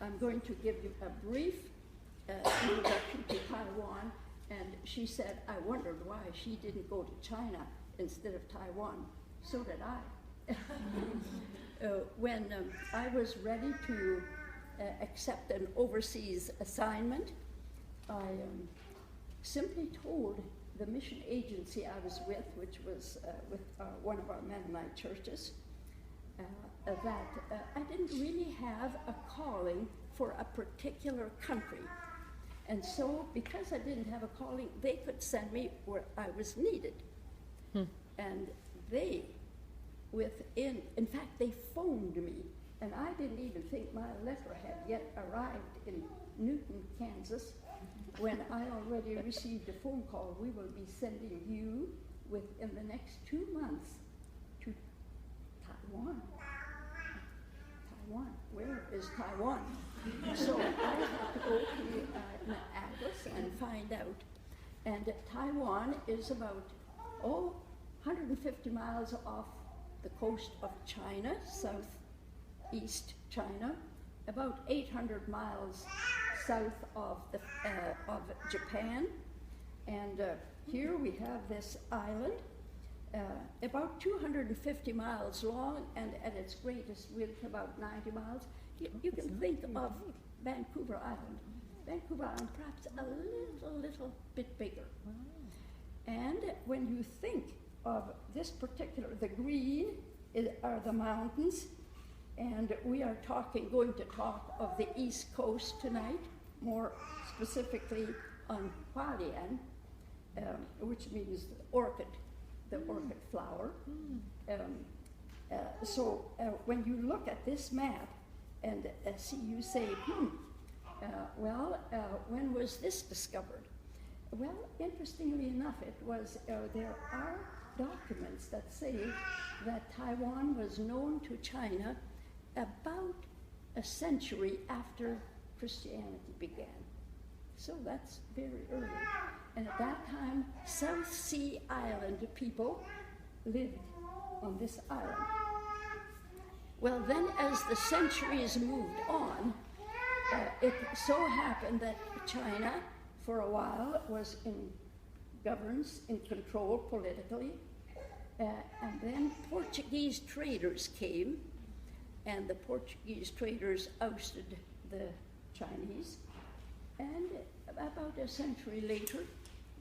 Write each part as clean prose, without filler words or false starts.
I'm going to give you a brief introduction to Taiwan. And she said, I wondered why she didn't go to China instead of Taiwan. So did I. When I was ready to accept an overseas assignment, I simply told the mission agency I was with, which was with one of our Mennonite churches, that I didn't really have a calling for a particular country. And so, because I didn't have a calling, they could send me where I was needed. And they, in fact, they phoned me, and I didn't even think my letter had yet arrived in Newton, Kansas, when I already received a phone call. We will be sending you within the next 2 months to Taiwan. Taiwan, where is Taiwan? So I had to go to an atlas and find out. And Taiwan is about, 150 miles off the coast of China, southeast China, about 800 miles south of Japan. And here we have this island, about 250 miles long, and at its greatest width about 90 miles. You can think of Vancouver Island. Vancouver Island, perhaps a little bit bigger. And when you think of this particular, the green are the mountains, and we are going to talk of the East Coast tonight, more specifically on Hualien, which means the orchid flower. So when you look at this map and see, you say, when was this discovered? Well, interestingly enough, it was, there are documents that say that Taiwan was known to China about a century after Christianity began. So that's very early. And at that time, South Sea Island people lived on this island. Well, then as the centuries moved on, it so happened that China, for a while, was in control politically, and then Portuguese traders came, and the Portuguese traders ousted the Chinese, and about a century later,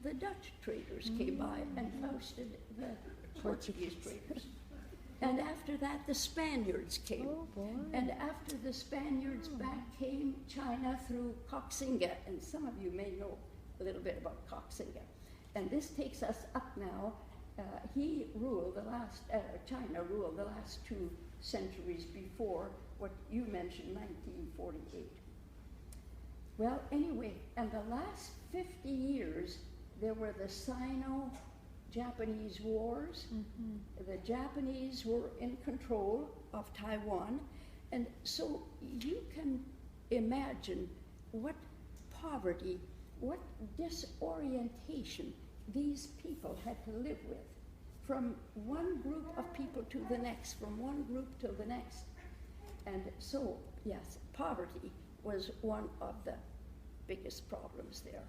the Dutch traders came by and ousted the Portuguese traders. And after that, the Spaniards came. And after the Spaniards back came China through Koxinga, and some of you may know a little bit about Koxinga. And this takes us up now. He ruled China ruled the last 2 centuries before what you mentioned, 1948. Well, anyway, and the last 50 years, there were the Sino-Japanese wars. The Japanese were in control of Taiwan, and so you can imagine what poverty, what disorientation these people had to live with, from one group of people to the next, from one group to the next. And so, yes, poverty was one of the biggest problems there.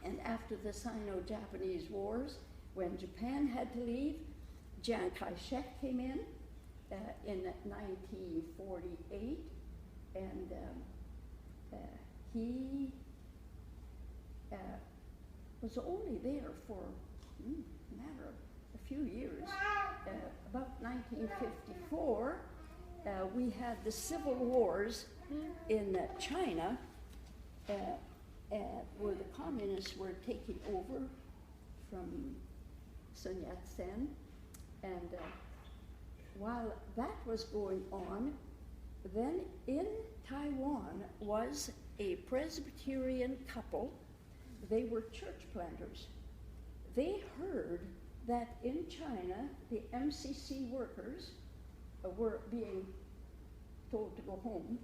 And after the Sino-Japanese wars, when Japan had to leave, Chiang Kai-shek came in 1948, and he was only there for a matter of a few years. About 1954, we had the civil wars in China, where the communists were taking over from Sun Yat-sen. And while that was going on, then in Taiwan was a Presbyterian couple. They were church planters. They heard that in China, the MCC workers were being told to go home.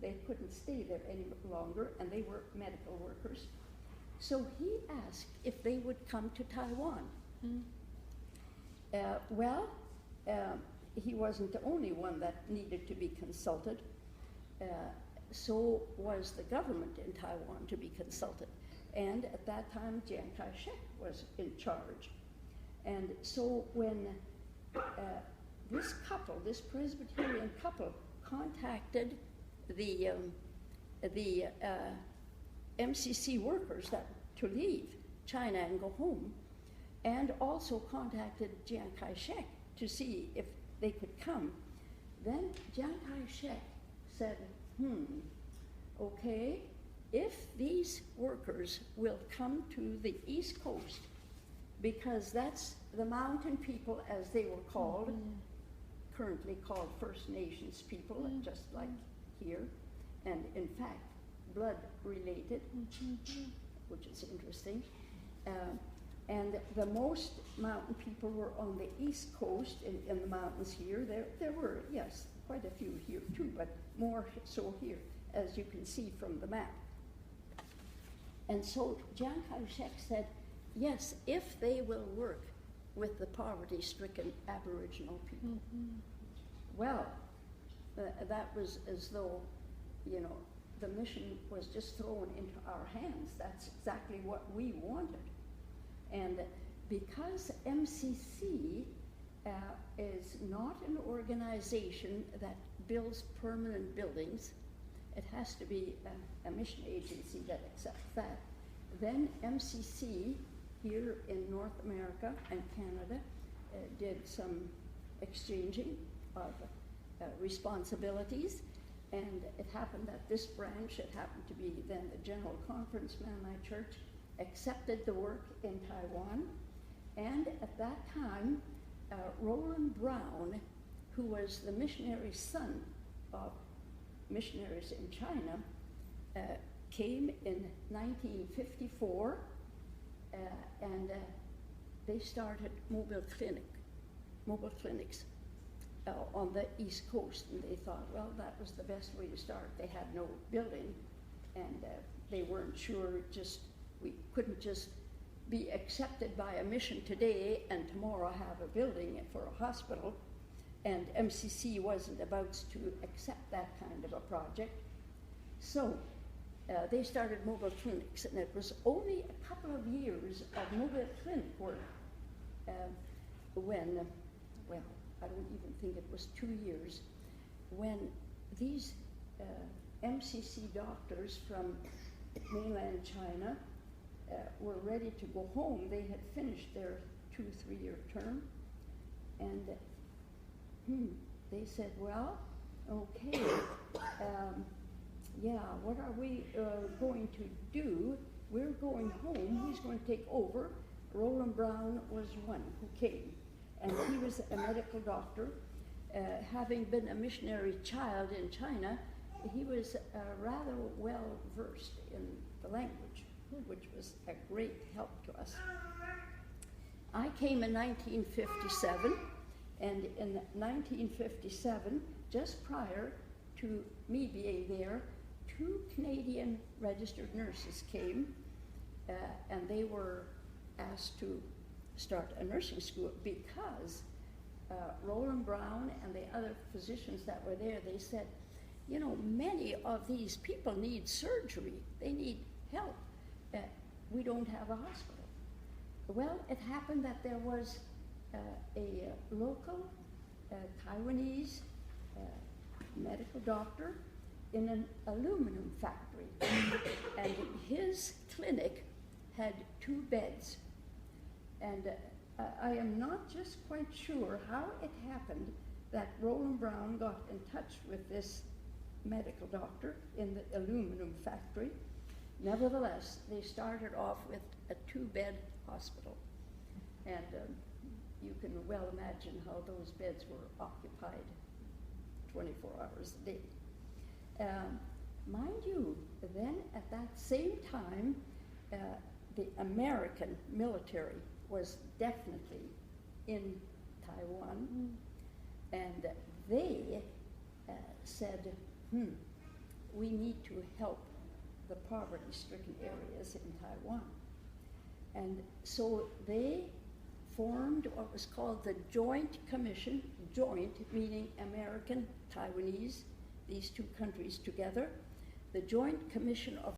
They couldn't stay there any longer, and they were medical workers. So he asked if they would come to Taiwan. He wasn't the only one that needed to be consulted. so was the government in Taiwan to be consulted. And at that time, Chiang Kai-shek was in charge. And so when this couple, this Presbyterian couple, contacted the MCC workers to leave China and go home, and also contacted Chiang Kai-shek to see if they could come, then Chiang Kai-shek said, okay, if these workers will come to the East Coast, because that's the mountain people, as they were called, currently called First Nations people, just like here, and in fact, blood related, which is interesting. And the most mountain people were on the East Coast in the mountains here. There were, yes, quite a few here too, but more so here, as you can see from the map. And so Chiang Kai-shek said, yes, if they will work with the poverty-stricken Aboriginal people. Well, that was as though, you know, the mission was just thrown into our hands. That's exactly what we wanted. And because MCC is not an organization that builds permanent buildings, it has to be a mission agency that accepts that. Then MCC here in North America and Canada did some exchanging of responsibilities, and it happened that this branch, it happened to be then the General Conference Mennonite Church, accepted the work in Taiwan, and at that time, Roland Brown, who was the missionary son of missionaries in China, came in 1954, and they started mobile clinics on the East Coast, and they thought, well, that was the best way to start. They had no building, and they weren't sure, we couldn't just be accepted by a mission today and tomorrow have a building for a hospital, and MCC wasn't about to accept that kind of a project. So they started mobile clinics, and it was only a couple of years of mobile clinic work when, well, I don't even think it was 2 years, when these MCC doctors from mainland China were ready to go home. They had finished their 2-3 year term, and they said, well, okay, yeah, what are we going to do? We're going home. Who's going to take over? Roland Brown was one who came, and he was a medical doctor. Having been a missionary child in China, he was rather well versed in the language, which was a great help to us. I came in 1957, and in 1957, just prior to me being there, 2 Canadian registered nurses came, and they were asked to start a nursing school because Roland Brown and the other physicians that were there, they said, you know, many of these people need surgery. They need help. We don't have a hospital. Well, it happened that there was a local Taiwanese medical doctor in an aluminum factory, and his clinic had 2 beds. And I am not just quite sure how it happened that Roland Brown got in touch with this medical doctor in the aluminum factory. Nevertheless, they started off with a 2-bed hospital. And you can well imagine how those beds were occupied 24 hours a day. Mind you, then at that same time, the American military was definitely in Taiwan, and they said, we need to help the poverty-stricken areas in Taiwan. And so they formed what was called the Joint Commission, joint meaning American, Taiwanese, these 2 countries together, the Joint Commission of